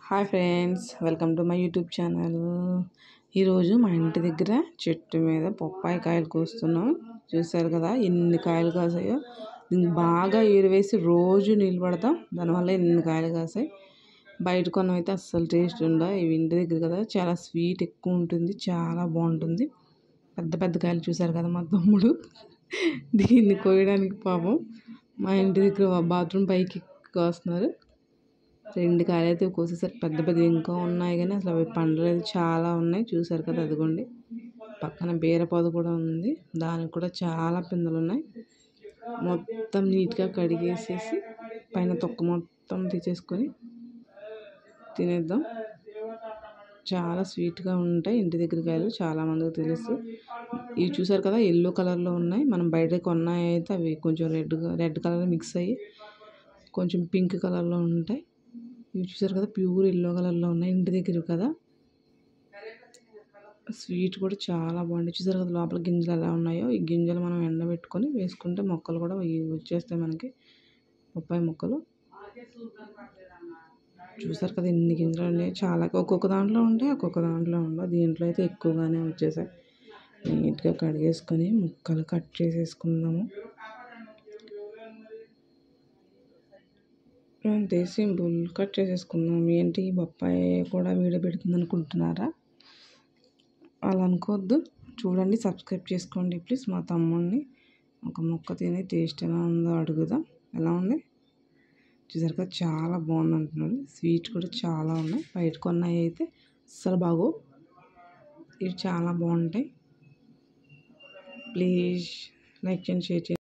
Hi friends, welcome to my YouTube channel. ఈరోజు మా ఇంటి దగ్గర చెట్టు మీద బొప్పాయి కాయలు కోస్తున్నాం. చూసారు కదా ఎన్ని కాయలు కాసాయో. దీనికి బాగా ఏరువేసి రోజు నీళ్ళు పడతాం, దానివల్ల ఎన్ని కాయలు కాసాయి. బయట కొన్నవైతే అస్సలు టేస్ట్ ఉండవు. ఇవి ఇంటి దగ్గర కదా, చాలా స్వీట్ ఎక్కువ ఉంటుంది, చాలా బాగుంటుంది. పెద్ద పెద్ద కాయలు చూసారు కదా మా తమ్ముడు దీన్ని కోయడానికి పాపం మా ఇంటి దగ్గర బాత్రూమ్ పైకి కోస్తున్నారు. 2 కాయలు అయితే కోసేసారు. పెద్ద పెద్ద ఇంకా ఉన్నాయి కానీ అసలు అవి పండలేదు, చాలా ఉన్నాయి. చూసారు కదా, అదిగోండి పక్కన బీరపొద కూడా ఉంది, దానికి కూడా చాలా పిందెలు ఉన్నాయి. మొత్తం నీట్గా కడిగేసేసి పైన తొక్క మొత్తం తీసేసుకొని తినేద్దాం. చాలా స్వీట్గా ఉంటాయి ఇంటి దగ్గర కాయలు, చాలా మందికి తెలుసు. ఇవి చూసారు కదా ఎల్లో కలర్లో ఉన్నాయి. మనం బయట కొన్నాయి అయితే అవి కొంచెం రెడ్ కలర్ మిక్స్ అయ్యి కొంచెం పింక్ కలర్లో ఉంటాయి. ఇవి చూసారు కదా ప్యూర్ ఎల్లో కలర్లో ఉన్నాయి, ఇంటి దగ్గర కదా. స్వీట్ కూడా చాలా బాగుంది. చూసారు కదా లోపల గింజలు ఎలా ఉన్నాయో. ఈ గింజలు మనం ఎండబెట్టుకొని వేసుకుంటే మొక్కలు కూడా వచ్చేస్తాయి మనకి, బొప్పాయి మొక్కలు. చూసారు కదా ఎన్ని గింజలు ఉన్నాయి. చాలా ఒక్కొక్క దాంట్లో ఉంటాయి, ఒక్కొక్క దాంట్లో ఉండవు. దీంట్లో అయితే ఎక్కువగానే వచ్చేసాయి. నీట్గా కడిగేసుకొని ముక్కలు కట్ చేసేసుకుందాము. అంతే, సింపుల్, కట్ చేసేసుకుందాం. ఏంటి బొప్పాయి కూడా వీడియో పెడుతుంది అనుకుంటున్నారా? అలా అనుకోవద్దు. చూడండి, సబ్స్క్రైబ్ చేసుకోండి ప్లీజ్. మా తమ్ముడిని ఒక ముక్క తిని టేస్ట్ ఎలా ఉందో అడుగుదాం. ఎలా ఉంది చూసారు కదా, చాలా బాగుంది అంటున్నాడు. స్వీట్ కూడా చాలా ఉన్నాయి. బయట కొన్నాయి అయితే అస్సలు బాగో, ఇవి చాలా బాగుంటాయి. ప్లీజ్ లైక్ చేయండి, షేర్ చేయండి.